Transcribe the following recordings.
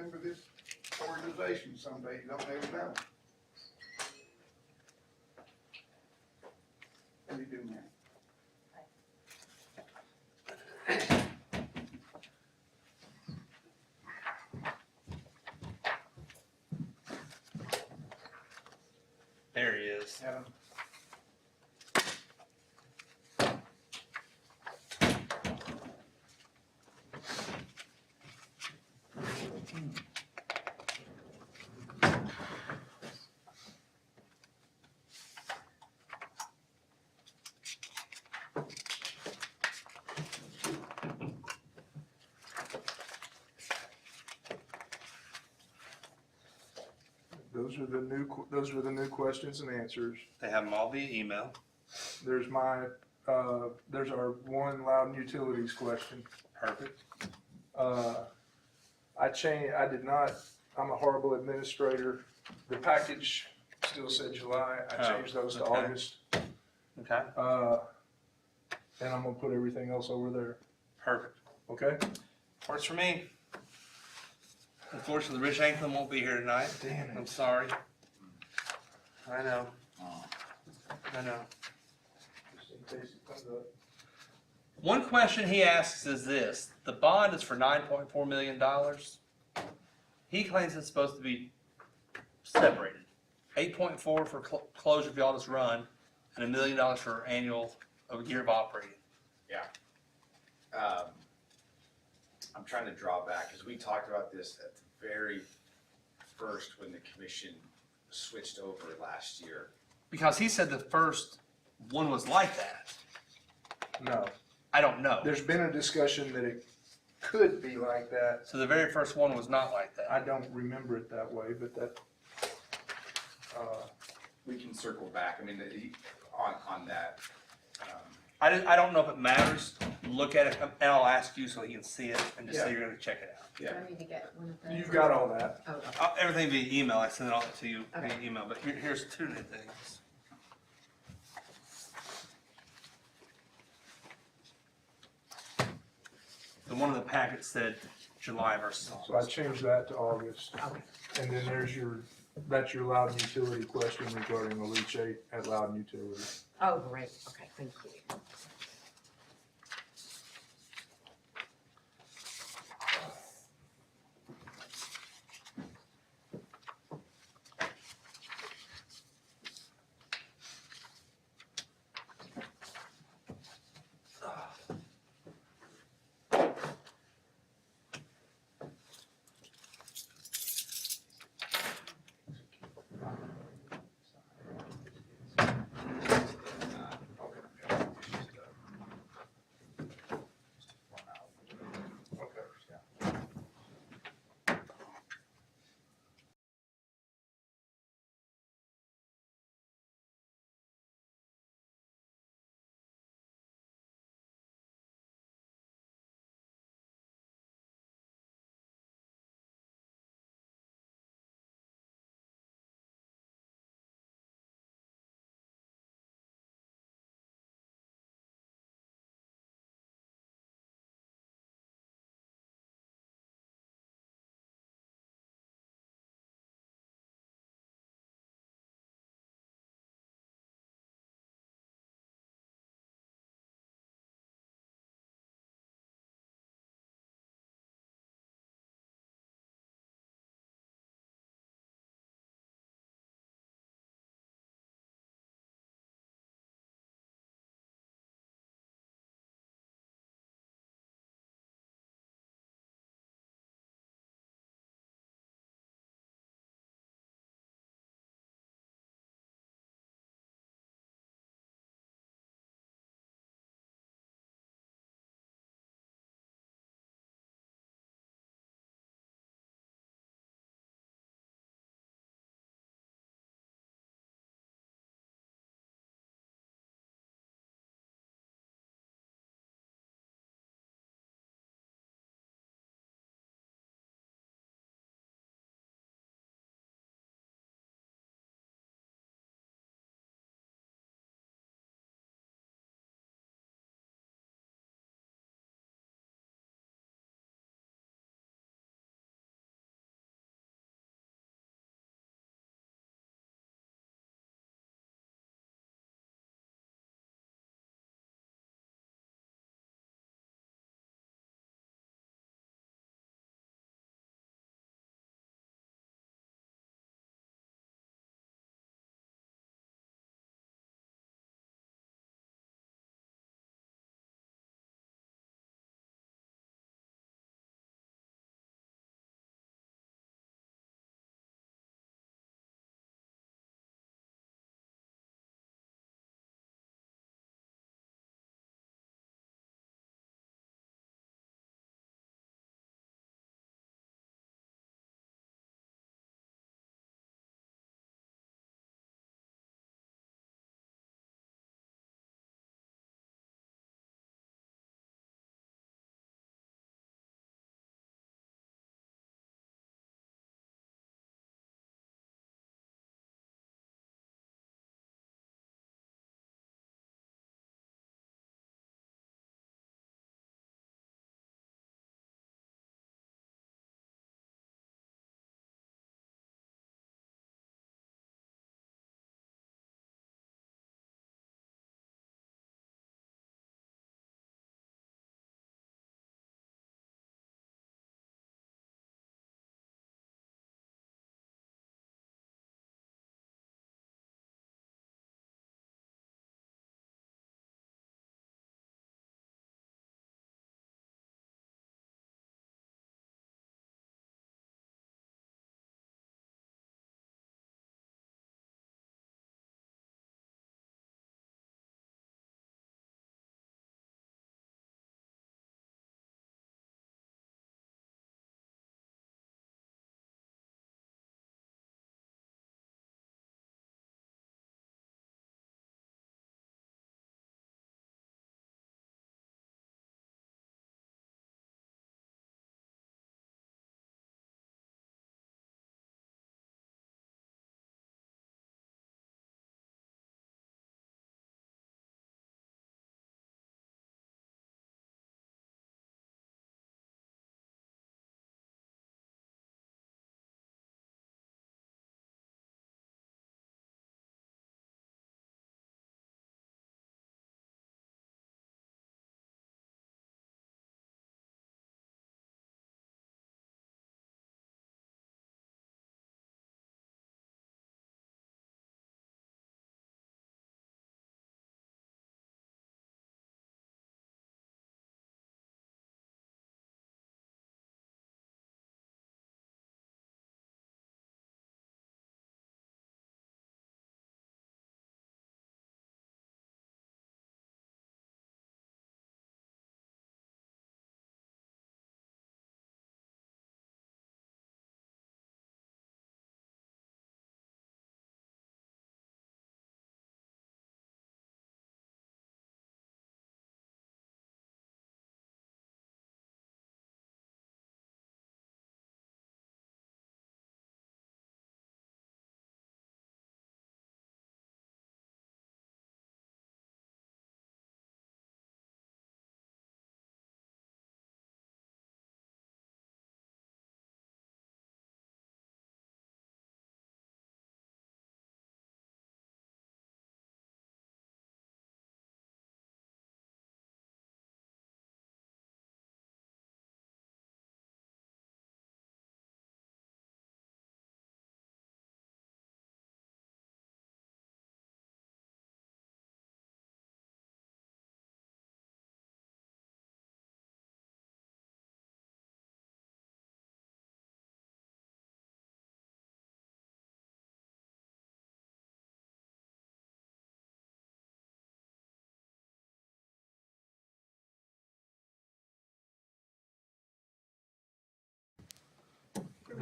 member of this organization someday, you don't never know. What are you doing now? There he is. Adam? Those are the new questions and answers. They have them all via email. There's there's our one Loudon Utilities question. Perfect. I did not, I'm a horrible administrator. The package still said July. I changed those to okay. August. Okay. And I'm gonna put everything else over there. Perfect. Okay? Works for me. Unfortunately, Rich Anklin won't be here tonight. Damn it. I'm sorry. I know. I know. Just in case it comes up. One question he asks is this: the bond is for $9.4 million. He claims it's supposed to be separated. 8.4 for closure of Yalda's Run, and $1 million for annual of a year of operating. Yeah. I'm trying to draw back, because we talked about this at the very first when the commission switched over last year. Because he said the first one was like that. No. I don't know. There's been a discussion that it could be like that. So the very first one was not like that. I don't remember it that way, but that, We can circle back, I mean, on that. I don't know if it matters. Look at it, and I'll ask you so he can see it, and just say Yeah. you're going to check it out. Yeah. Do I need to get one of those? you've got all that. Oh, Everything via email. I send it all to you via Okay. email. But here's two new things. The one in the packet said July versus So I August. changed that to August. okay. And then that's your Loudon Utility question regarding the leachate at Loudon Utility. Oh, great, okay, thank you.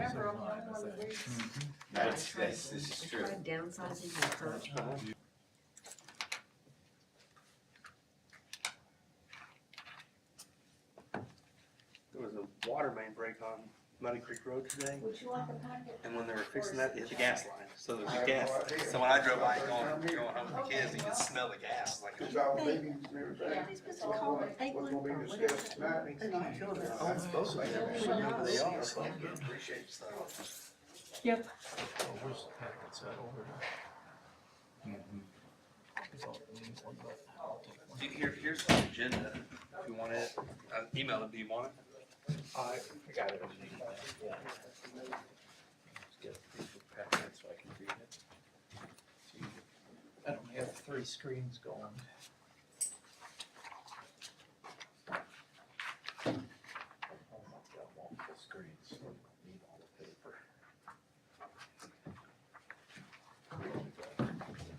Remember, I'm the only one that reads. This is I true. tried downsizing my church. There was a water main break on Muddy Creek Road today, Would you like a packet? and when they were fixing that, it hit the gas line. So there's a gas, so when I drove by going home with the kids, you could smell the gas, like. It's all meetings and everything. They're supposed to call it What's gonna be discussed tonight? I'm supposed to be there, but whenever they are, so I appreciate stuff. Yep. Here's the agenda, if you want it, email it, do you want it? I got it. I don't have 3 screens going. I've got multiple screens, so I don't need all the paper.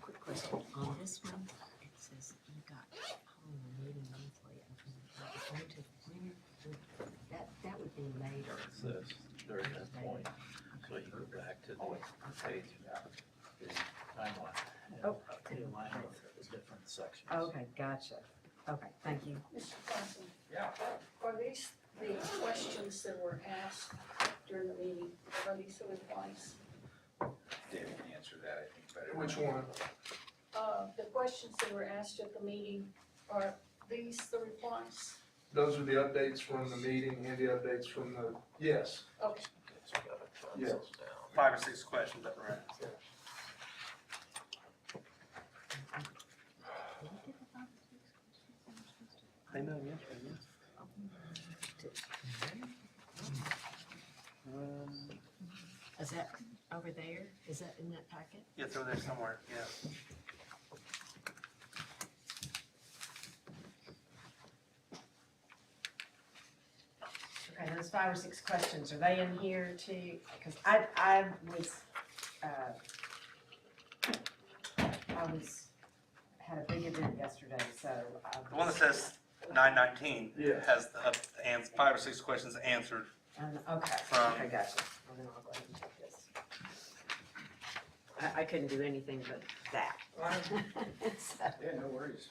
Quick question, on this one, it says you got home meeting monthly, and from going to when, that would be later. It says during that point, so you go back to the page, the timeline. Oh. To the line of the different sections. Okay, gotcha. Okay, thank you. Mr. Johnson? Yeah. Are these the questions that were asked during the meeting? Are these the replies? David can answer that, I think, better. Which one? The questions that were asked at the meeting, are these the replies? Those are the updates from the meeting and the updates from the, yes, Okay. So you gotta jot Yes. those down. 5 or 6 questions that were asked. They know yesterday, yes. Is that over there? Is that in that packet? Yeah, it's over there somewhere, yeah. Okay, those 5 or 6 questions, are they in here too? Because I had a big event yesterday, so I was. The one that says 919 Yeah. has the 5 or 6 questions answered. Okay, From- okay, gotcha. Well, then I'll go ahead and take this. I couldn't do anything but that. So, Yeah, no worries.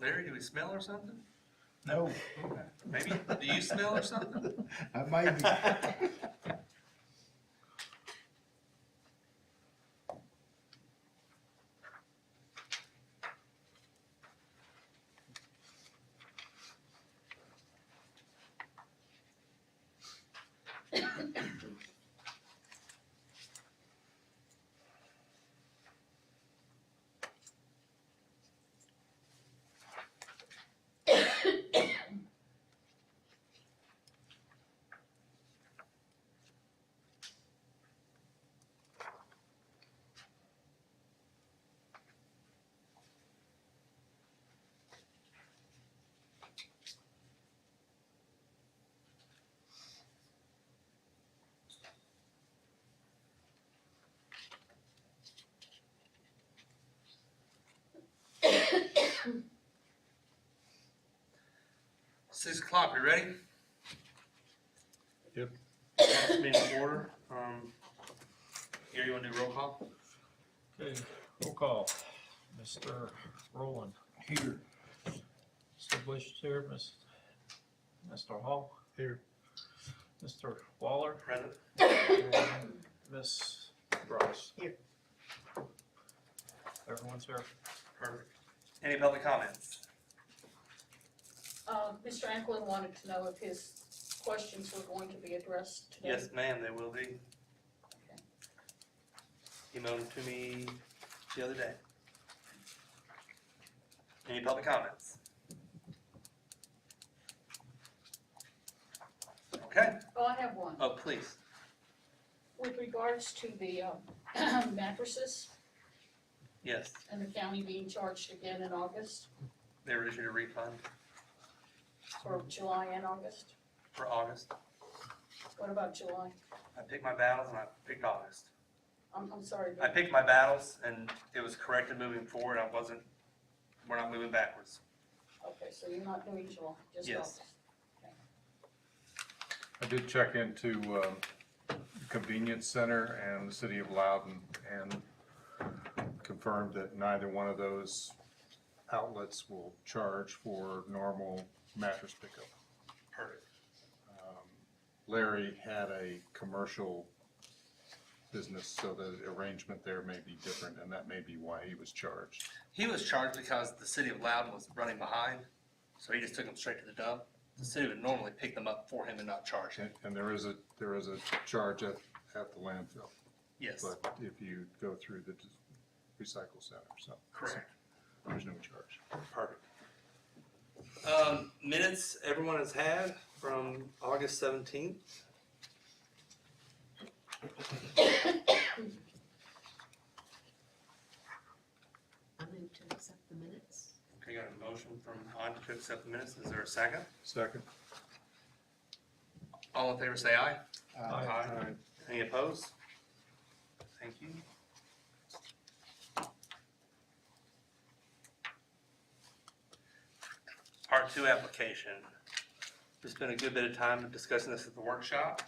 Larry, do we smell or something? No, Maybe, do you smell or something? I may be. Six o'clock, we ready? Yep. Meeting order. Here, you wanna do roll call? Okay, roll call. Mr. Rowland. Here. Mr. Bush here, Mr. Hall. Here. Mr. Waller. Present. And Miss Bryce. Everyone's here? Perfect. Any public comments? Mr. Anklin wanted to know if his questions were going to be addressed today. Yes, ma'am, they will be. Emailed them to me the other day. Any public comments? Okay. Oh, I have one. Oh, please. With regards to the mattresses Yes, and the county being charged again in August, they were issued a refund for July and August. for August. What about July? I picked my battles and I picked August. I'm sorry, I but picked my battles and it was corrected moving forward. We're not moving backwards. okay, so you're not doing July, just Yes. August. I did check into convenience center and the city of Loudon and confirmed that neither one of those outlets will charge for normal mattress pickup. Perfect. Larry had a commercial business, so the arrangement there may be different, and that may be why he was charged. He was charged because the city of Loudon was running behind, so he just took them straight to the dump. The city would normally pick them up for him and not charge him. And there is a charge at the landfill, Yes, but if you go through the recycle center, so. correct. There's no charge. Perfect. Minutes everyone has had from August 17th. I move to accept the minutes. Okay, got a motion from Han to accept the minutes. Is there a second? Second. All in favor say aye. Aye. Any opposed? Thank you. Part 2 application. We spent a good bit of time discussing this at the workshop.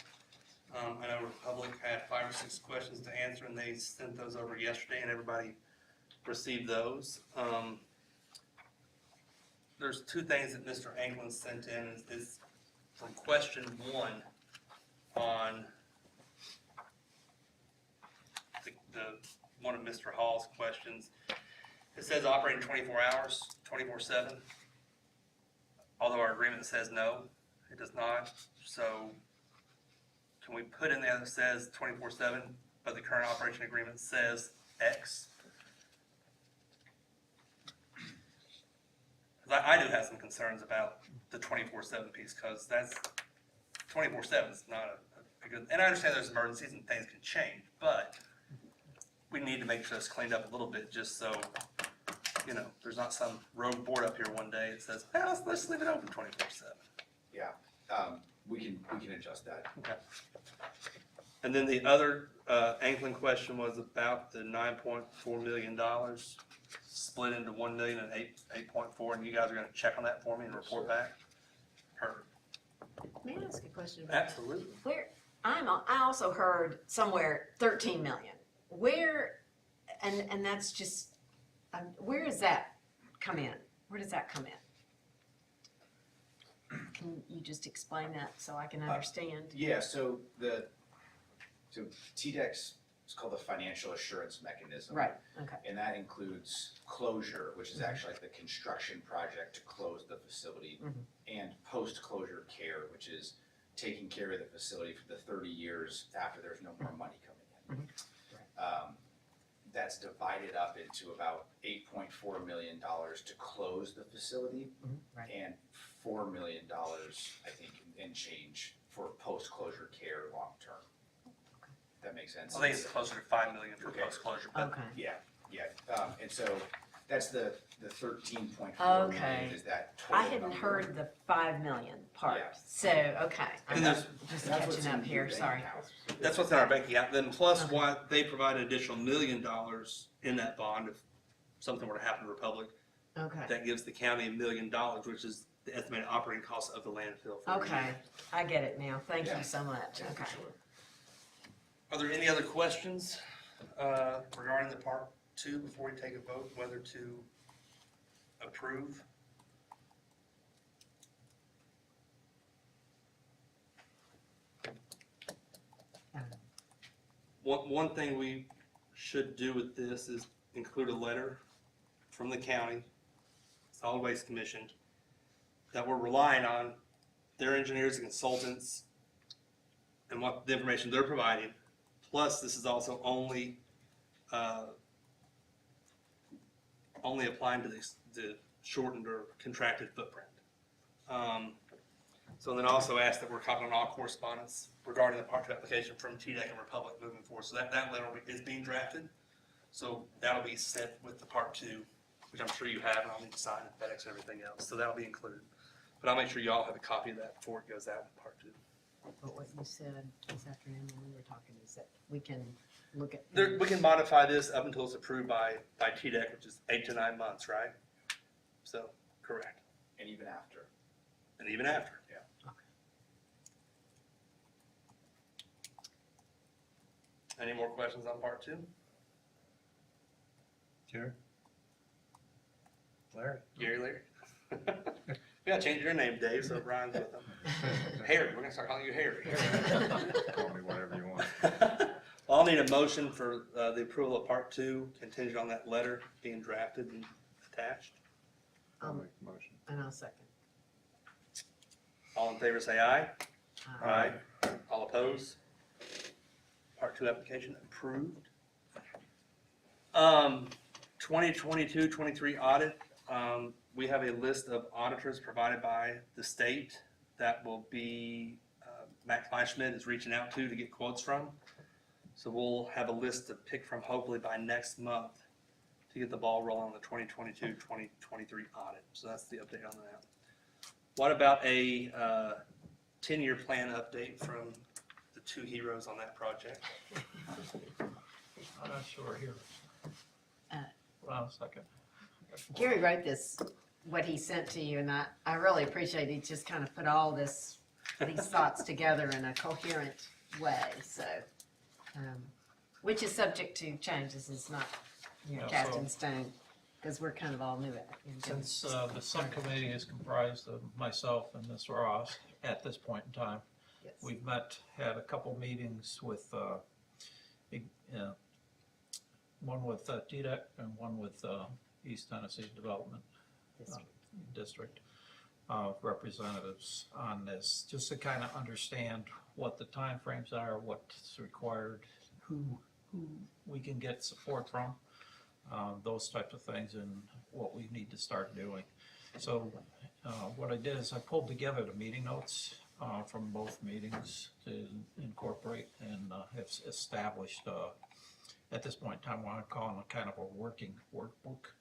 I know Republic had 5 or 6 questions to answer and they sent those over yesterday and everybody received those. There's 2 things that Mr. Anglin sent in is from question 1 on the one of Mr. Hall's questions. It says operating 24 hours, 24/7. Although our agreement says no, it does not. So can we put in there that says 24/7, but the current operation agreement says X? 'Cause I do have some concerns about the 24/7 piece, because that's 24/7 is not a good, and I understand there's emergencies and things can change, but we need to make sure it's cleaned up a little bit, just so, there's not some rogue board up here one day that says, let's leave it open 24/7. Yeah, we can adjust that. Okay. And then the other Anklin question was about the $9.4 million split into 1 million and 8.4, and you guys are gonna check on that for me and report back? Perfect. May I ask a question about Absolutely. where, I also heard somewhere 13 million. Where, and that's just, where does that come in? Where does that come in? Can you just explain that so I can understand? Yeah, so TDEX is called the Financial Assurance Mechanism. Right, okay. And that includes closure, which is actually like the construction project to close the facility, and post-closure care, which is taking care of the facility for the 30 years after there's no more money coming in. That's divided up into about $8.4 million to close the facility, Right. and $4 million, I think, and change for post-closure care long-term. That makes sense? I think it's closer to 5 million for Okay. post-closure, but Okay. Yeah, and so that's the 13.4 Okay. million is that total I hadn't number. heard the 5 million part, Yeah. so, okay. I'm And there's- just That's what's catching in up your here, bank sorry. account. that's what's in our bank account. Then plus Okay. what, they provide an additional $1 million in that bond if something were to happen to Republic. Okay, That gives the county $1 million, which is the estimated operating cost of the landfill. for the okay, year. I get it now, thank Yeah. you so much, Yeah, for okay. sure. Are there any other questions regarding the part 2 before we take a vote whether to approve? one thing we should do with this is include a letter from the county, Solid Waste Commission, that we're relying on their engineers and consultants and what the information they're providing. Plus, this is also only applying to the shortened or contracted footprint. So then also ask that we're copied on all correspondence regarding the Part 2 application from TDEC and Republic moving forward. So that letter is being drafted. So that'll be sent with the Part 2, which I'm sure you have, and I'll need to sign and FedEx and everything else. So that'll be included. But I'll make sure you all have a copy of that before it goes out in Part 2. But what you said this afternoon when we were talking is that we can look at. We can modify this up until it's approved by TDEC, which is 8 to 9 months, right? So, correct. And even after. And even after. Yeah. Any more questions on Part 2? Gary? Larry. Larry. We gotta change your name, Dave, so it rhymes with them. Harry, we're gonna start calling you Harry. Call me whatever you want. I'll need a motion for the approval of Part 2, contingent on that letter being drafted and attached. I'll make the motion. And I'll second. All in favor say aye. Aye. All opposed? Part 2 application approved. 2022-23 audit. We have a list of auditors provided by the state that will be, Matt Kleinschmidt is reaching out to get quotes from. So we'll have a list to pick from hopefully by next month to get the ball rolling on the 2022-2023 audit. So that's the update on that. What about a 10-year plan update from the two heroes on that project? I'm not sure here. Well, second. Gary wrote this, what he sent to you, and I really appreciate he just kind of put all these thoughts together in a coherent way, so. Which is subject to changes, it's not, Yeah, cast so- in stone, because we're kind of all new at it. Since the subcommittee is comprised of myself and Ms. Ross at this point in time, Yes. we've had a couple meetings with, one with TDEC and one with East Tennessee Development District representatives on this, just to kind of understand what the timeframes are, what's required, who we can get support from, those types of things, and what we need to start doing. So what I did is I pulled together the meeting notes from both meetings to incorporate and have established, at this point in time, what I'm calling a kind of a working workbook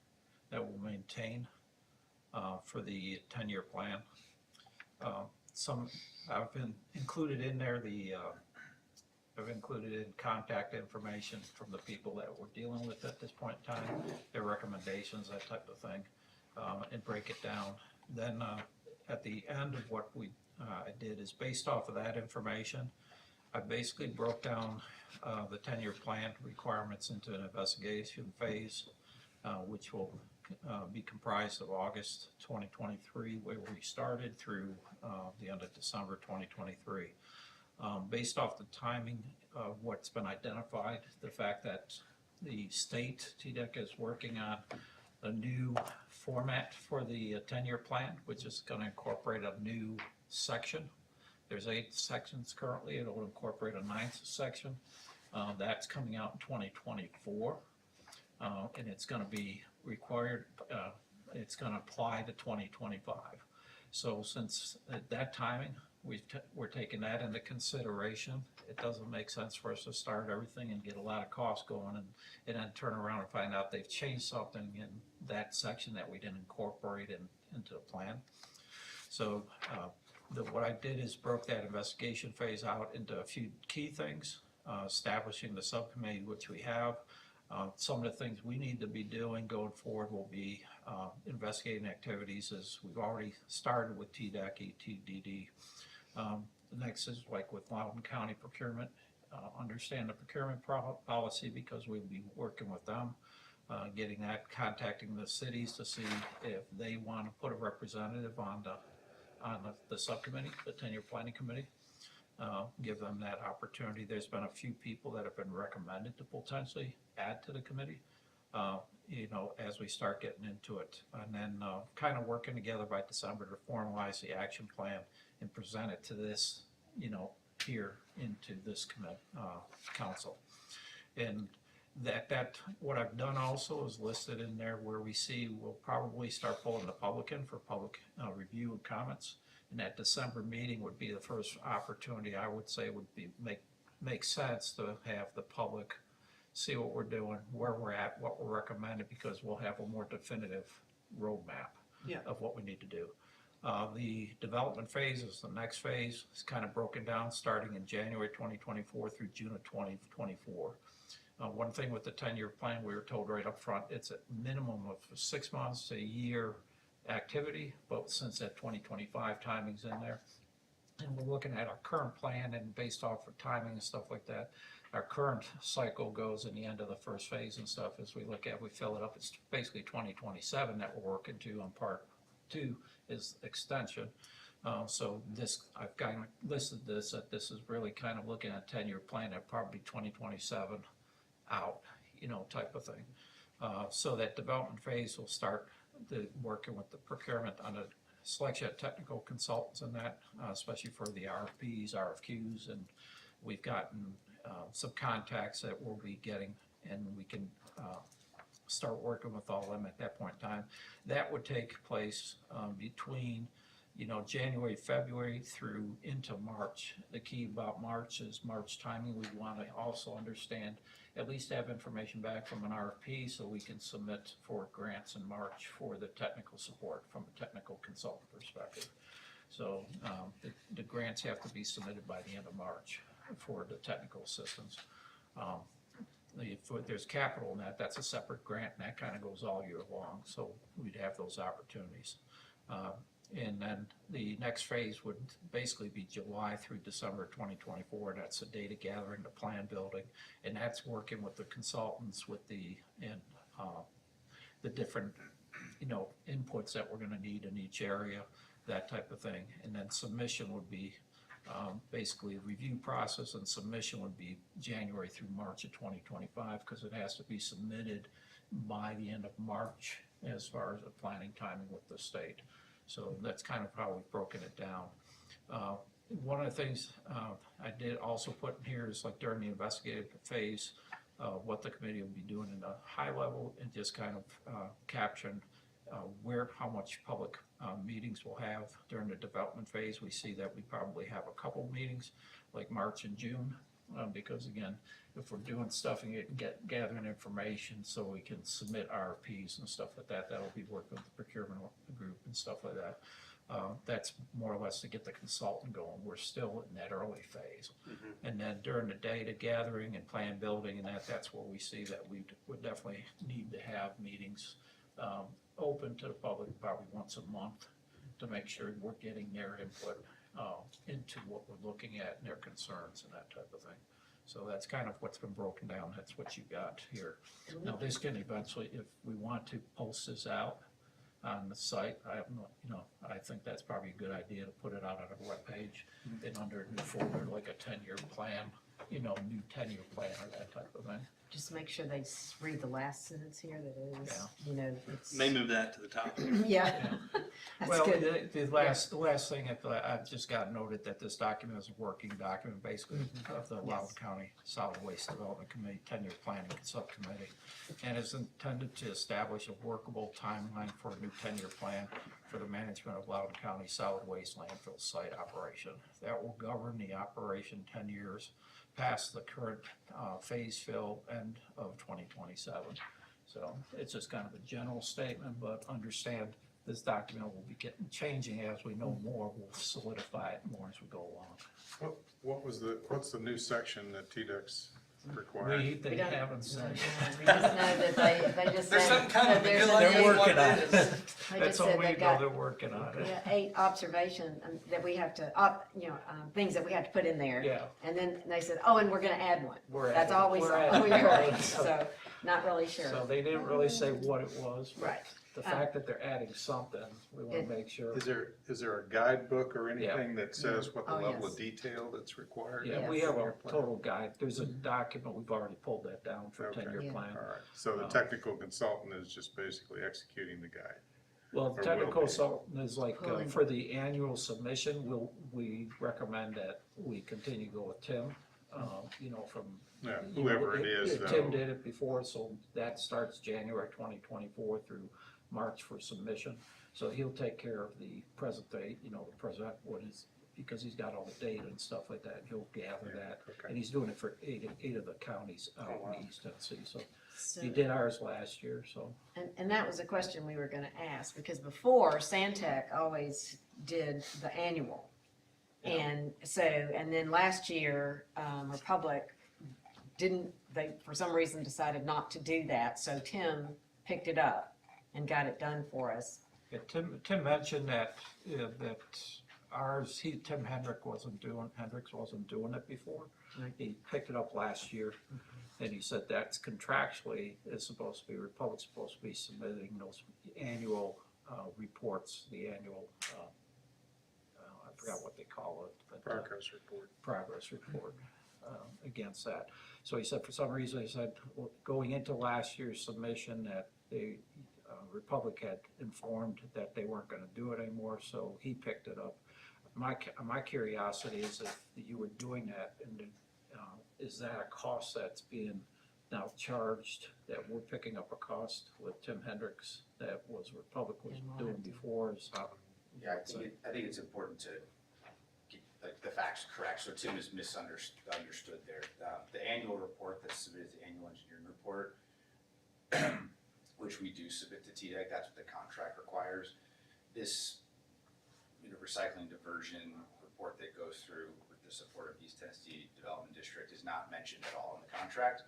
that we'll maintain for the 10-year plan. I've been included in there I've included in contact information from the people that we're dealing with at this point in time, their recommendations, that type of thing, and break it down. Then at the end of what I did is based off of that information, I basically broke down the 10-year plan requirements into an investigation phase, which will be comprised of August 2023, where we started, through the end of December 2023. Based off the timing of what's been identified, the fact that the state, TDEC, is working on a new format for the 10-year plan, which is going to incorporate a new section. There's 8 sections currently. It'll incorporate a 9th section. That's coming out in 2024, and it's going to be required, it's going to apply to 2025. So since at that timing, we're taking that into consideration, it doesn't make sense for us to start everything and get a lot of costs going and then turn around and find out they've changed something in that section that we didn't incorporate into the plan. So what I did is broke that investigation phase out into a few key things, establishing the subcommittee, which we have. Some of the things we need to be doing going forward will be investigating activities, as we've already started with TDEC, ETDD. The next is like with Loudon County procurement, understand the procurement policy, because we'll be working with them, getting that, contacting the cities to see if they want to put a representative on the subcommittee, the 10-year planning committee. give them that opportunity. There's been a few people that have been recommended to potentially add to the committee, as we start getting into it. And then kind of working together by December to formalize the action plan and present it to this, here into this council. And that what I've done also is listed in there where we see we'll probably start pulling the public in for public review and comments. And that December meeting would be the first opportunity, I would say, would be make sense to have the public see what we're doing, where we're at, what we're recommending, because we'll have a more definitive roadmap of what we need to do. The development phase is the next phase. It's kind of broken down starting in January 2024 through June of 2024. One thing with the 10-year plan, we were told right up front, it's a minimum of 6 months to a year activity, but since that 2025 timing's in there, and we're looking at our current plan and based off of timing and stuff like that, our current cycle goes in the end of the first phase and stuff. As we look at, we fill it up, it's basically 2027 that we're working to on part 2 is extension. So this, I've kind of listed this, that this is really kind of looking at a 10-year plan at probably 2027 out, type of thing. So that development phase will start working with the procurement on the selection of technical consultants and that, especially for the RFPs, RFQs, and we've gotten some contacts that we'll be getting, and we can start working with all of them at that point in time. That would take place between January, February through into March. The key about March is March timing. We want to also understand, at least have information back from an RFP so we can submit for grants in March for the technical support from a technical consultant perspective. So the grants have to be submitted by the end of March for the technical assistance. If there's capital in that, that's a separate grant, and that kind of goes all year long, so we'd have those opportunities. And then the next phase would basically be July through December 2024. That's the data gathering, the plan building, and that's working with the consultants with the different inputs that we're going to need in each area, that type of thing. And then submission would be basically review process, and submission would be January through March of 2025 because it has to be submitted by the end of March as far as the planning timing with the state. So that's kind of how we've broken it down. One of the things I did also put in here is like during the investigative phase, what the committee will be doing in a high level, and just kind of capturing how much public meetings we'll have during the development phase. We see that we probably have a couple meetings like March and June, because again, if we're doing stuff and gathering information so we can submit RFPs and stuff like that, that'll be working with the procurement group and stuff like that. That's more or less to get the consultant going. We're still in that early phase. And then during the data gathering and plan building and that's where we see that we would definitely need to have meetings open to the public probably once a month to make sure we're getting their input into what we're looking at and their concerns and that type of thing. So that's kind of what's been broken down. That's what you got here. Now this can eventually, if we want to post this out on the site, I think that's probably a good idea to put it out on a webpage and under a new folder, like a 10-year plan, new 10-year plan or that type of thing. Just make sure they read the last sentence here that is, it's. May move that to the top. Yeah. That's Well, good. the last thing, I've just got noted that this document is a working document basically of the Loudon County Solid Waste Development Committee 10-year planning subcommittee, and is intended to establish a workable timeline for a new 10-year plan for the management of Loudon County solid waste landfill site operation. That will govern the operation 10 years past the current phase fill end of 2027. So it's just kind of a general statement, but understand this document will be changing as we know more. We'll solidify it more as we go along. What's the new section that TDEC's required? They haven't said. We just know that they just said. There's some kind of that there's feel like an They're what working on it it. is. They That's just all said we they know, got they're working on it. 8 observation that we have to, things that we have to put in there. Yeah. And then they said, oh, and we're gonna add one. We're That's adding- all we we're saw. adding. We heard, so, not really sure. So they didn't really say what it was. but Right. the fact that they're adding something, we wanna It- make sure. Is there a guidebook or anything that says what the Oh, level of yes. detail that's required? Yeah, in we the have a 10-year plan? total guide, there's a document, we've already pulled that down for Okay. 10-year Yeah. plan. All right, so the technical consultant is just basically executing the guide. Well, Or the technical will be. consultant is like, Pulling. for the annual submission, we recommend that we continue to go with Tim, you know, from. Yeah, you know, whoever it is, Tim though. did it before, so that starts January 2024 through March for submission. So he'll take care of the present date, you know, the present, what is, because he's got all the data and stuff like that, he'll gather that. Okay. And he's doing it for eight of the counties out Oh, wow. in East Tennessee, so So- he did ours last year, so. And that was a question we were gonna ask, because before, Santec always did the annual. And so, and then last year, Republic they, for some reason, decided not to do that, so Tim picked it up and got it done for us. Yeah, Tim mentioned that, that ours, Tim Hendricks wasn't doing it before. Right. He picked it up last year, and he said that's contractually, is supposed to be, Republic's supposed to be submitting those annual, reports, the annual, I forgot what they call it, but. Progress report. Progress report, against that. So he said, for some reason, he said, well, going into last year's submission, that the Republic had informed that they weren't gonna do it anymore, so he picked it up. My curiosity is if you were doing that, and is that a cost that's being now charged, that we're picking up a cost with Tim Hendricks that was Republic was And we'll doing have to- before, is how? Yeah, I think it's important to get like the facts correct, so Tim is misunderstood there. The annual report that's submitted, the annual engineering report, which we do submit to TDEC, that's what the contract requires. This, recycling diversion report that goes through with the support of East Tennessee Development District is not mentioned at all in the contract.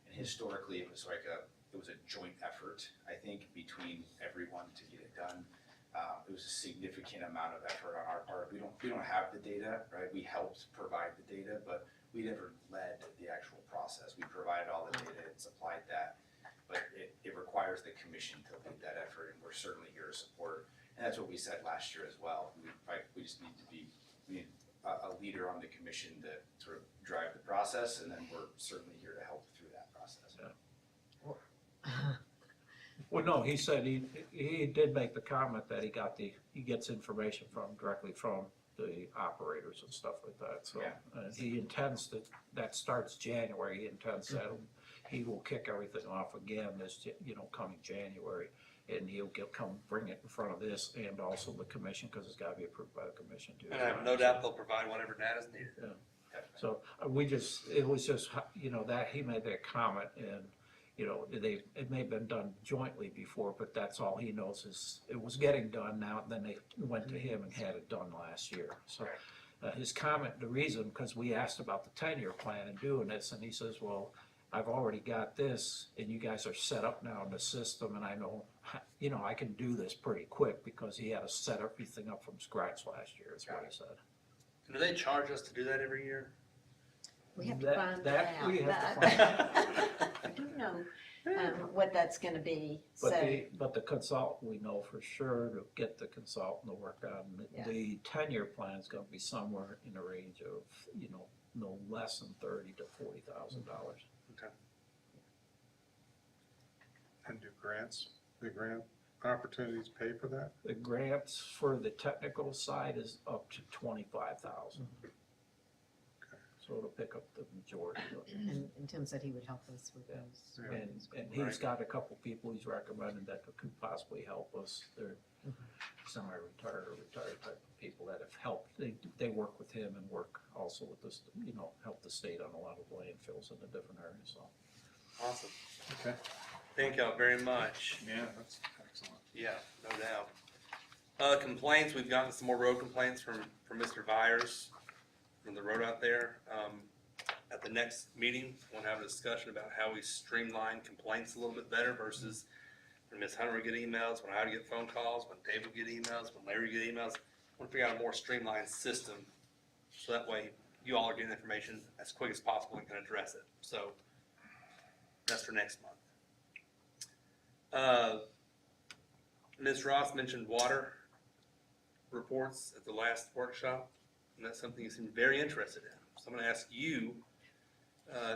And historically, it was a joint effort, I think, between everyone to get it done. It was a significant amount of effort on our part. We don't have the data, right? We helped provide the data, but we never led the actual process. We provided all the data and supplied that, but it requires the commission to lead that effort, and we're certainly here to support. And that's what we said last year as well. We just need we need a leader on the commission to sort of drive the process, and then we're certainly here to help through that process. Well, no, he said he did make the comment that he gets information directly from the operators and stuff like that, so. Yeah. He intends that starts January, he intends that he will kick everything off again this, coming January. And he'll come bring it in front of this and also the commission, because it's gotta be approved by the commission too. And I have no doubt they'll provide whatever data is needed. So it was just, that he made that comment, and, it may have been done jointly before, but that's all he knows is it was getting done now, and then they went to him and had it done last year, so. His comment, the reason, because we asked about the 10-year plan and doing this, and he says, well, I've already got this, and you guys are set up now in the system, and I know, I can do this pretty quick, because he had to set everything up from scratch last year, is what he said. Do they charge us to do that every year? We have to That- find that that out, we have to but I don't know, what that's gonna be, so. But the consultant, we know for sure to get the consultant to work on, Yeah. the 10-year plan is gonna be somewhere in the range of, no less than $30,000 to $40,000. And do the grant opportunities pay for that? The grants for the technical side is up to 25,000. So it'll pick up the majority of it. And Tim said he would help us with those. Yeah. And he's got a couple people he's recommended that could possibly help us. They're semi-retired or retired type of people that have helped. They work with him and work also with this, help the state on a lot of landfills in the different areas, so. Awesome. Okay. Thank y'all very much. Yeah, that's excellent. Yeah, no doubt. Complaints, we've gotten some more road complaints from Mr. Byers from the road out there. At the next meeting, we'll have a discussion about how we streamline complaints a little bit better versus when Ms. Hunter would get emails, when I would get phone calls, when Dave would get emails, when Larry would get emails. I want to figure out a more streamlined system, so that way you all are getting information as quick as possible and can address it. So that's for next month. Ms. Ross mentioned water reports at the last workshop, and that's something you seem very interested in. So I'm gonna ask you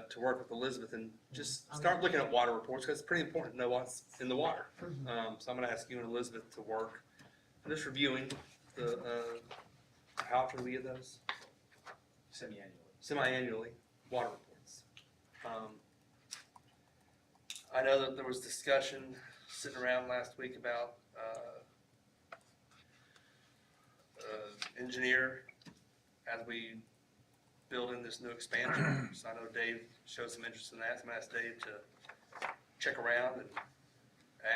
to work with Elizabeth and just start looking at water reports, because it's pretty important to know what's in the water. So I'm gonna ask you and Elizabeth to work, just reviewing the, how often do we get those? Semi-annually. Semi-annually, water reports. I know that there was discussion sitting around last week about engineer as we build in this new expansion. So I know Dave showed some interest in that. So I'm gonna ask Dave to check around and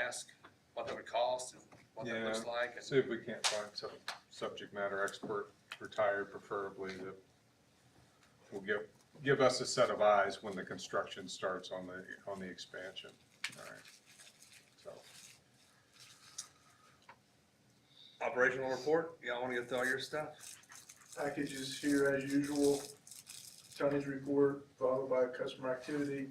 ask what that would cost and what that looks like. And See if we can't find some subject matter expert, retired preferably, that will give us a set of eyes when the construction starts on the expansion. All right. So, operational report, y'all wanna go through all your stuff? Packages here as usual, tonnage report followed by customer activity,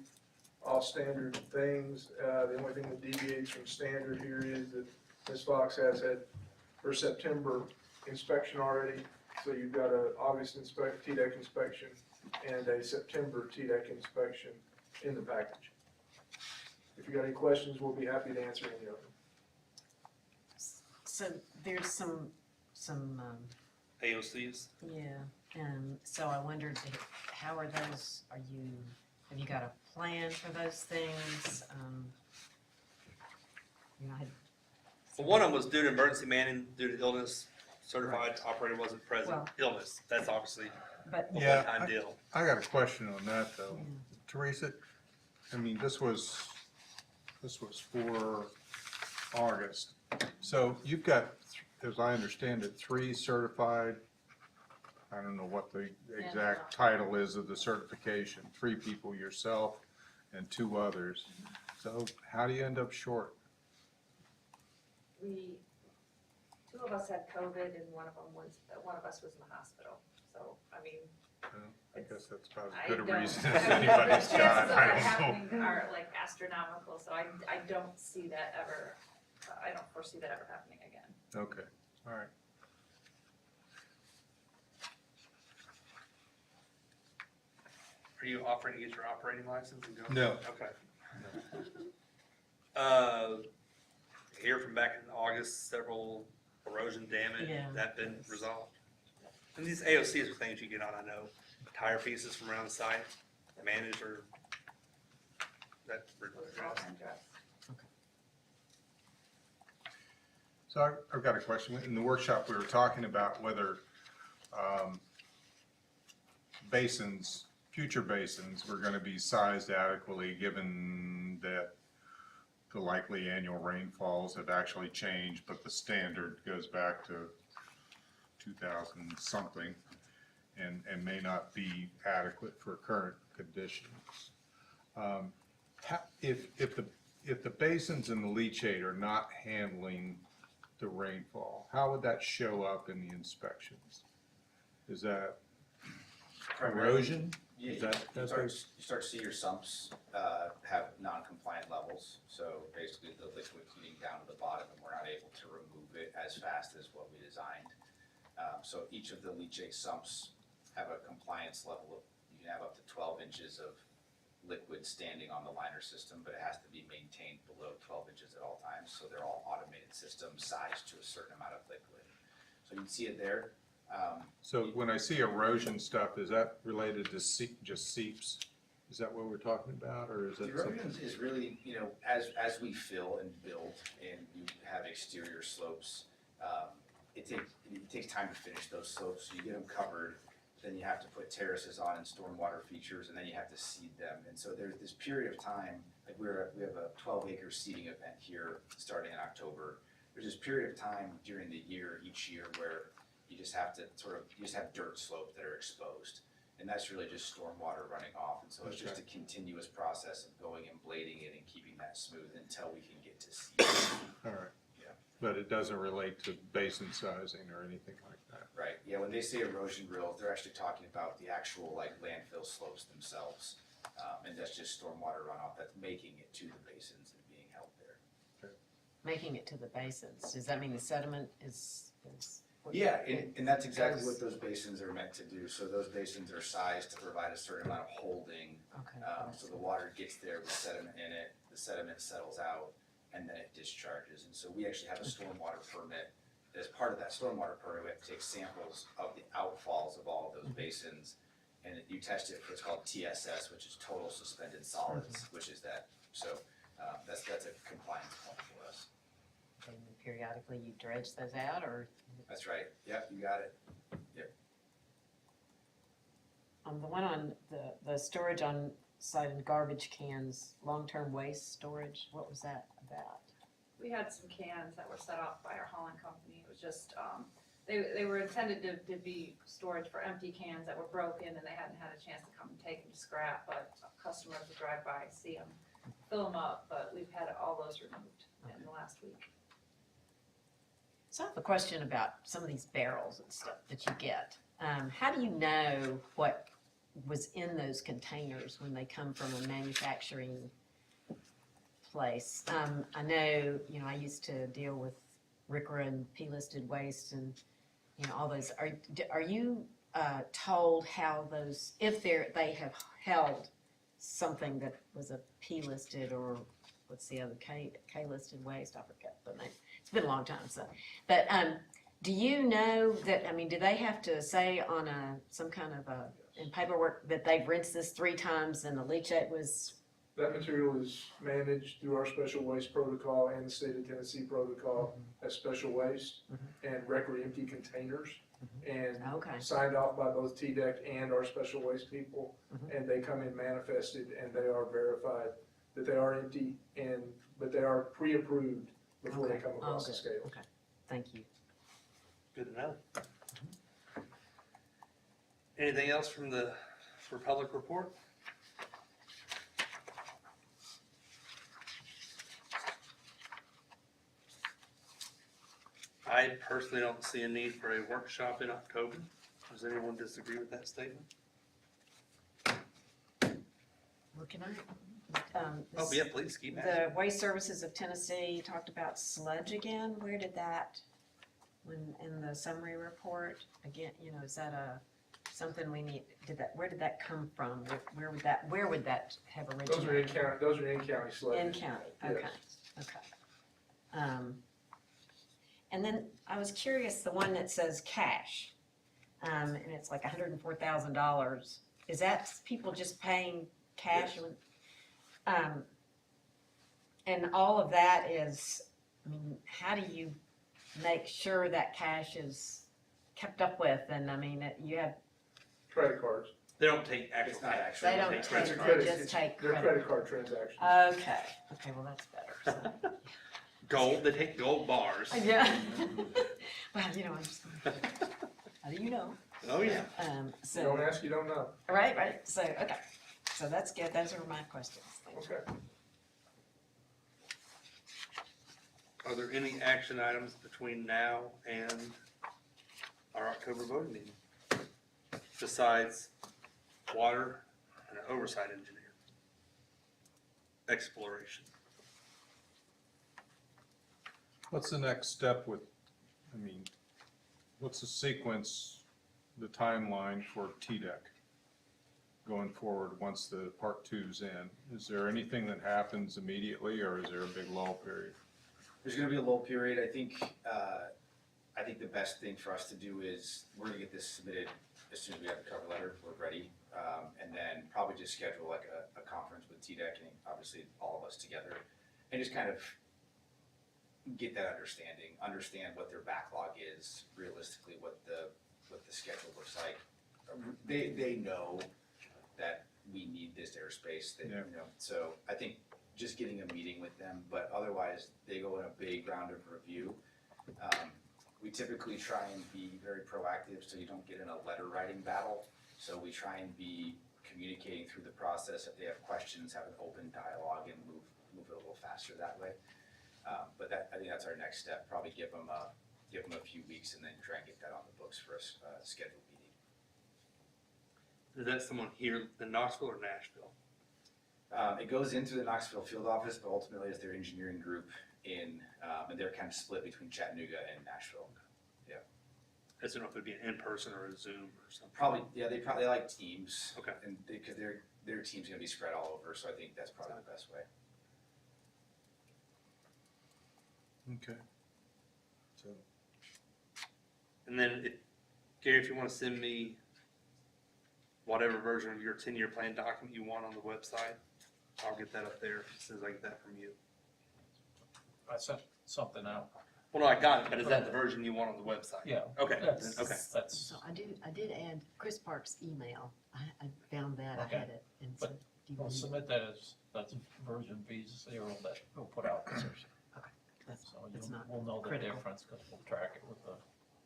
all standard things. The only thing that deviates from standard here is that Ms. Fox has had her September inspection already. So you've got a August TDEC inspection and a September TDEC inspection in the package. If you got any questions, we'll be happy to answer any of them. So there's some, AOCs? yeah, so I wondered, how are those, have you got a plan for those things? You know, Well, one of them was due to emergency manning, due to illness, certified operator wasn't present, Well- illness, that's obviously but, a Yeah, one-time deal. I got a question on that though. Teresa, I mean, this was for August. So you've got, as I understand it, 3 certified, I don't know what the exact title is of the certification, 3 people, yourself and 2 others. So how do you end up short? Two of us had COVID and one of us was in the hospital, so, I mean. I guess that's about I as good a don't- reason I as mean, anybody's the got, chances of I it don't know. happening are like astronomical, so I don't see that ever, I don't foresee that ever happening again. Okay, all right. Are you offering to get your operating license and go? No. Okay. Here from back in August, several erosion damage, Yeah. that been resolved? And these AOCs are things you get on, I know, tire pieces from around the site, managed or that. Those are all addressed. So I've got a question. In the workshop, we were talking about whether basins, future basins, were going to be sized adequately given that the likely annual rainfalls have actually changed, but the standard goes back to 2000 something and may not be adequate for current conditions. If the basins and the leachate are not handling the rainfall, how would that show up in the inspections? Is that erosion? Yeah, Is that, that's what- you start to see your sumps have non-compliant levels, so basically the liquid heating down to the bottom and we're not able to remove it as fast as what we designed. So each of the leachate sumps have a compliance level of, you can have up to 12 inches of liquid standing on the liner system, but it has to be maintained below 12 inches at all times, so they're all automated systems sized to a certain amount of liquid. So you can see it there. So when I see erosion stuff, is that related to just seeps? Is that what we're talking about, or is The that something? erosion is really, as we fill and build and you have exterior slopes, it takes time to finish those slopes, so you get them covered, then you have to put terraces on and stormwater features, and then you have to seed them. And so there's this period of time, like we have a 12-acre seeding event here starting in October. There's this period of time during the year, each year, where you just have to you just have dirt slopes that are exposed. And that's really just stormwater running off. And so it's just a continuous process of going and blading it and keeping that smooth until we can get to seed. All right. Yeah. But it doesn't relate to basin sizing or anything like that? Right, yeah, when they say erosion drills, they're actually talking about the actual like landfill slopes themselves. And that's just stormwater runoff that's making it to the basins and being held there. making it to the basins? Does that mean the sediment is? Yeah, and that's exactly what those basins are meant to do. So those basins are sized to provide a certain amount of holding. Okay. So the water gets there with sediment in it, the sediment settles out, and then it discharges. And so we actually have a stormwater permit. As part of that stormwater permit, we have to take samples of the outfalls of all of those basins. And you test it for what's called TSS, which is total suspended solids, which is that. So that's a compliance point for us. And periodically you dredge those out, or? That's right. Yep, you got it. The one on the storage on site and garbage cans, long-term waste storage, what was that about? We had some cans that were set up by our hauling company. It was just, they were intended to be storage for empty cans that were broken and they hadn't had a chance to come and take them to scrap, but customers would drive by, see them, fill them up, but we've had all those removed in the last week. So I have a question about some of these barrels and stuff that you get. How do you know what was in those containers when they come from a manufacturing place? I know, I used to deal with RCRA and P-listed waste and, all those. Are you told how those, if they have held something that was a P-listed or what's the other, K-listed waste? I forget the name. It's been a long time, so. But do you know that, do they have to say on some kind of in paperwork that they've rinsed this 3 times and the leachate was? That material is managed through our special waste protocol and the state of Tennessee protocol as special waste and record empty containers. And signed off by both TDEC and our special waste people. And they come in manifested and they are verified that they are empty but they are pre-approved before they come across the scales. Okay, thank you. Good to know. Anything else for public report? I personally don't see a need for a workshop in October. Does anyone disagree with that statement? Well, can I? Oh, yeah, please, keep asking. The Waste Services of Tennessee talked about sludge again. Where did that, in the summary report, again, is that something we need, where did that come from? Where would that have originated? Those are in-county sludges. In county, okay, Yes. okay. And then I was curious, the one that says cash, and it's like $104,000. Is that people just paying cash? Yes. And all of that is, how do you make sure that cash is kept up with? And you have. Credit cards. They don't take actual It's not cash. actual. They don't take take, credit they cards. just take They're credit. credit card transactions. Okay, well, that's better. So. Gold, they take gold bars. Yeah. Well, I'm just, how do you know? Oh, yeah. You don't ask, you don't know. Right, so, okay, so that's good, those are my questions. Thank you. Okay. Are there any action items between now and our October voting meeting? Besides water and an oversight engineer? Exploration. What's the next step what's the sequence, the timeline for TDEC going forward once the part 2's in? Is there anything that happens immediately or is there a big lull period? There's gonna be a lull period. I think the best thing for us to do is we're gonna get this submitted as soon as we have the cover letter, we're ready. And then probably just schedule like a conference with TDEC and obviously all of us together and just kind of get that understand what their backlog is, realistically what the schedule looks like. They know that we need this airspace, so I think just getting a meeting with them, but otherwise they go in a big round of review. We typically try and be very proactive so you don't get in a letter writing battle. So we try and be communicating through the process. If they have questions, have an open dialogue and move it a little faster that way. But I think that's our next step. Probably give them a few weeks and then try and get that on the books for a scheduled meeting. Is that someone here in Knoxville or Nashville? It goes into the Knoxville field office, but ultimately it's their engineering group and they're kind of split between Chattanooga and Nashville. I just don't know if it'd be an in-person or a Zoom or something. Probably, yeah, they probably like teams. Okay. And because their team's gonna be spread all over, so I think that's probably the best way. Okay. So, And then, Gary, if you want to send me whatever version of your 10-year plan document you want on the website, I'll get that up there as soon as I get that from you. I sent something out. Well, no, I got it, but is that the version you want on the website? Yeah. Okay, That's, okay. that's, So I did add Chris Park's email. I found that, I Okay. had it, and so, But do you we'll want me- submit that as, that's version V0 that we'll put out. that's, So that's not we'll know the critical. difference, because we'll track it with the,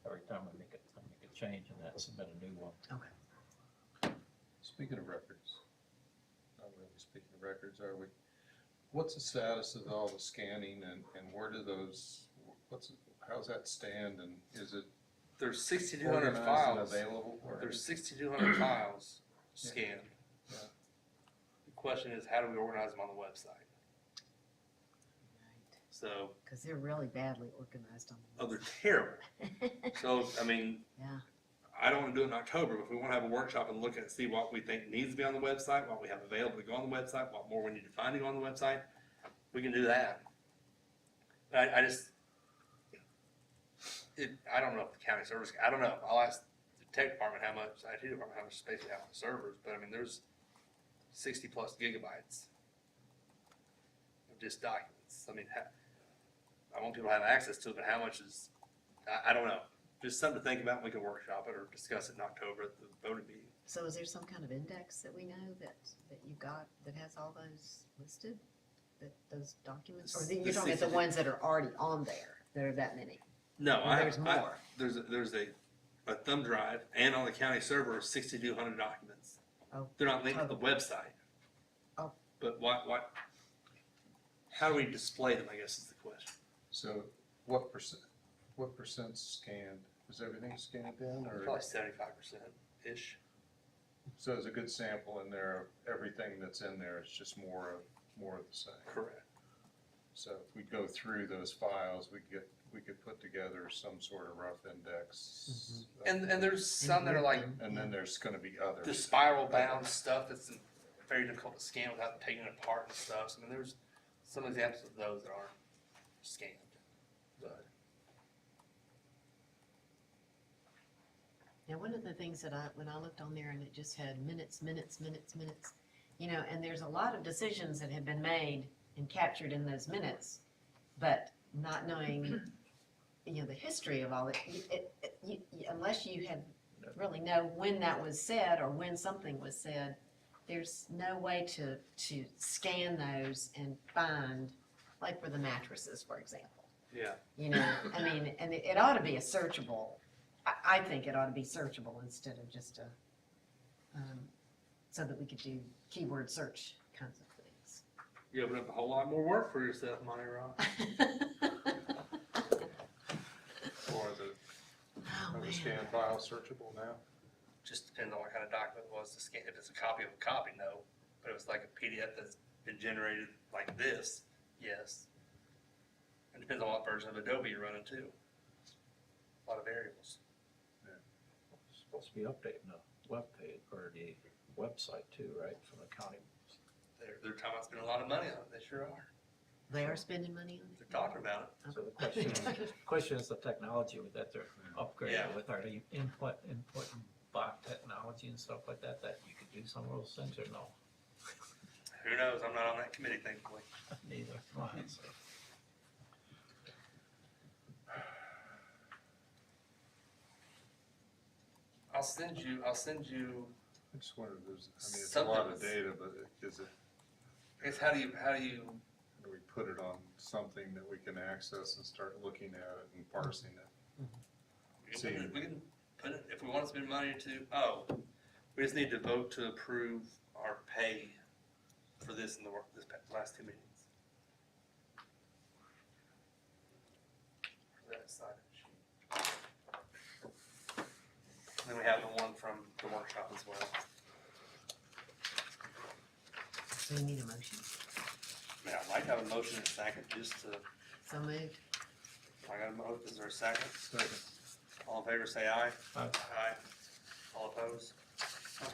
every time we make a change in that, submit a new one. speaking of records, not really speaking of records, are we? What's the status of all the scanning and where do those, how's that stand and is it There's 6,200 organized and files. available? or- There's 6,200 files scanned. Yeah. The question is, how do we organize them on the website? So, Because they're really badly organized on the they're terrible. So, I mean, Yeah. I don't want to do it in October, but if we want to have a workshop and look at, see what we think needs to be on the website, what we have available to go on the website, what more we need to find to go on the website, we can do that. But I just, I don't know if the county servers, I don't know. I'll ask the tech department how much, IT department how much space we have on the servers, but I mean, there's 60 plus gigabytes of just documents. I mean, I want people to have access to it, but how much is, I don't know. Just something to think about, and we can workshop it or discuss it in October at the voting meeting. So is there some kind of index that we know that you got that has all those listed? Those documents? Or The you're talking about the 60 ones that are already on there? There are that many? No, Or there's more? There's a thumb drive and on the county server 6,200 documents. Oh, They're not linked to the website. Oh. But how do we display them, I guess is the question. So what percent's scanned? Is everything scanned in or? Probably 75%-ish. So there's a good sample in there of everything that's in there, it's just more of the same. Correct. So if we go through those files, we could put together some sort of rough index. And there's some that are like And then there's gonna be the others. spiral bound stuff that's very difficult to scan without taking it apart and stuff. So, I mean, there's some examples of those that aren't scanned. But Now, one of the things that when I looked on there and it just had minutes, you know, and there's a lot of decisions that have been made and captured in those minutes, but not knowing, you know, the history of all it, unless you have really know when that was said or when something was said, there's no way to scan those and find, like for the mattresses, for example. yeah. You know, I mean, and it ought to be a searchable, I think it ought to be searchable instead of just so that we could do keyword search kinds of things. You open up a whole lot more work for yourself, Monty Rock. Or Oh, are the man. scanned files searchable now? Just depends on what kind of document it was to scan. If it's a copy of a copy, no. But if it's like a PDF that's been generated like this, yes. It depends on what version of Adobe you're running too. A lot of variables. Supposed to be updating the web page or the website too, right, from the county. They're talking about spending a lot of money on it. They sure are. They are spending money on They're talking about it. So the question is the technology that they're upgrading Yeah. with, are they input and bot technology and stuff like that you could do some of those things or no? Who knows? I'm not on that committee, thankfully. Neither. Right, so. I'll send you. I just wondered, it's a lot of Something. data, but is it, I guess how do you do we put it on something that we can access and start looking at it and parsing it? we can put it if we want to spend money to. We just need to vote to approve our pay for this in the last 2 meetings. That side of the sheet. And then we have the one from the workshop as well. So you need a motion. Yeah, I'd like to have a motion in a second just to So moved. I got a motion, is there a second? Second. All in favor, say aye. Aye. Aye. All opposed? Okay.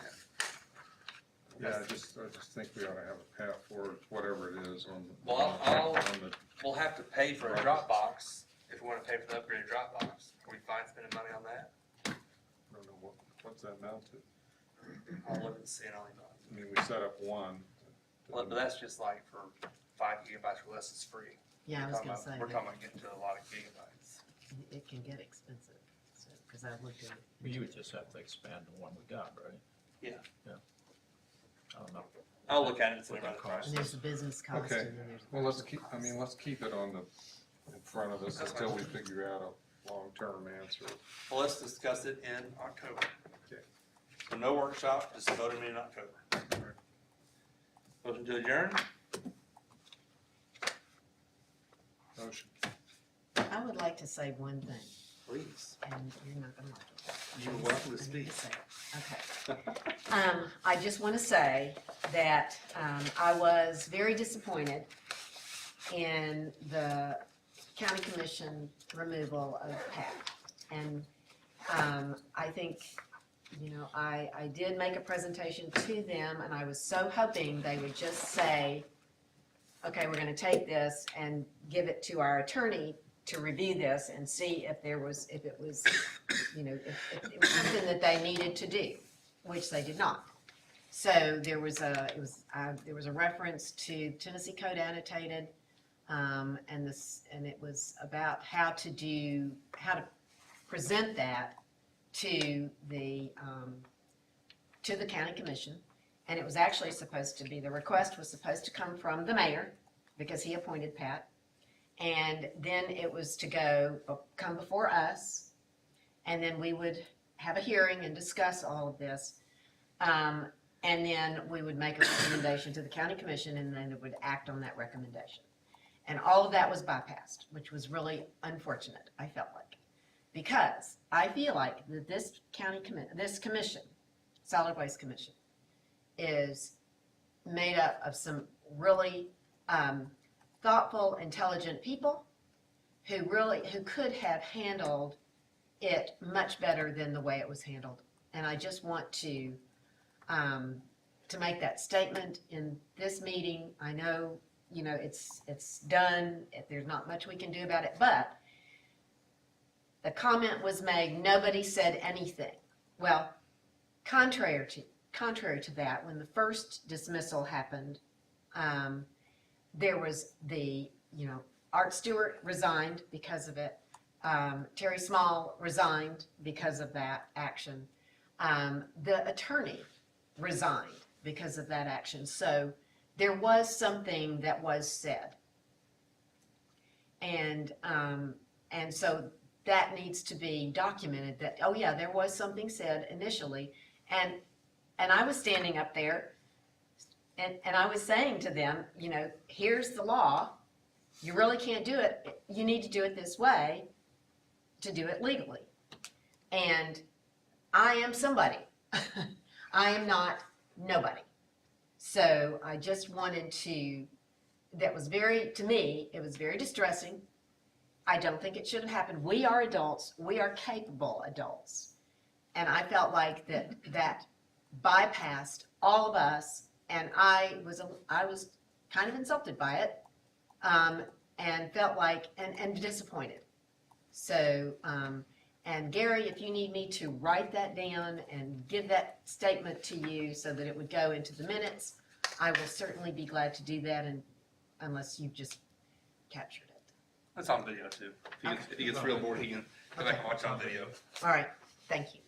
Yeah, I just think we ought to have a path forward, whatever it is on. Well, I'll- on the- We'll have to pay for a Dropbox, if we wanna pay for the upgraded Dropbox. Are we fine spending money on that? I don't know what's that amount to? I'll look and see, and I'll email I mean, we set up one. Well, but that's just like for 5 gigabytes or less is free. Yeah, I was gonna say We're that talking about getting to a lot of gigabytes. it can get expensive, so, cause I looked at it. Well, you would just have to expand the one we got, right? Yeah. Yeah. I don't know. I'll look at it and see What what the the cost price And there's the business cost Okay. and then there's. the Well, let's personal keep, let's keep it on in front of us That's until fine. we figure out a long-term answer. Well, let's discuss it in October. Okay. So no workshop, just voting in October. Motion to adjourn? Motion. cost. I would like to say one thing, Please. and you're not gonna like it. You're welcome to I speak. need to say it. Okay. I just want to say that I was very disappointed in the county commission removal of Pat. And I think, you know, I did make a presentation to them, and I was so hoping they would just say, okay, we're gonna take this and give it to our attorney to review this and see if it was, you know, if it was something that they needed to do, which they did not. So there was a reference to Tennessee Code Annotated, and it was about how to present that to the county commission. And it was actually supposed to be, the request was supposed to come from the mayor, because he appointed Pat. And then it was to come before us, and then we would have a hearing and discuss all of this. And then we would make a recommendation to the county commission, and then it would act on that recommendation. And all of that was bypassed, which was really unfortunate, I felt like. Because I feel like that this commission, Solid Waste Commission, is made up of some really thoughtful, intelligent people who could have handled it much better than the way it was handled. And I just want to make that statement in this meeting. I know, you know, it's done. There's not much we can do about it, but the comment was made, nobody said anything. Well, contrary to that, when the first dismissal happened, there was Art Stewart resigned because of it. Terry Small resigned because of that action. The attorney resigned because of that action. So there was something that was said. And so that needs to be documented that, oh yeah, there was something said initially. And I was standing up there and I was saying to them, you know, here's the law. You really can't do it. You need to do it this way to do it legally. And I am somebody. I am not nobody. So I just wanted to, to me, it was very distressing. I don't think it should have happened. We are adults. We are capable adults. And I felt like that bypassed all of us, and I was kind of insulted by it, and felt like, and disappointed. So, and Gary, if you need me to write that down and give that statement to you so that it would go into the minutes, I will certainly be glad to do that, and unless you've just captured it. That's on video too. If he gets real bored, he can go back and watch on video. All right, thank you.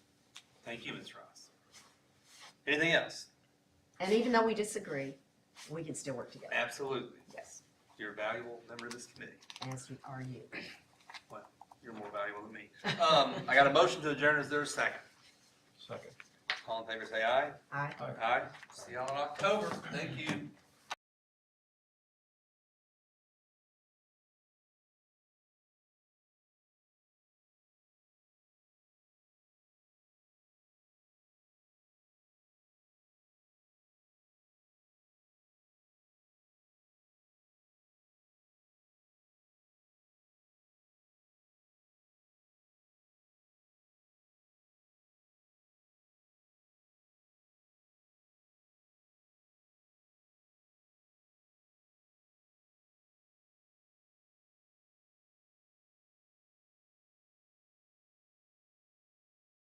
Thank you, Ms. Ross. Anything else? And even though we disagree, we can still work together. Absolutely. Yes, You're a valuable member of this committee. as are you. You're more valuable than me. I got a motion to adjourn. Is there a second? Second. All in favor, say aye. Aye. Aye. See y'all in October. Thank you.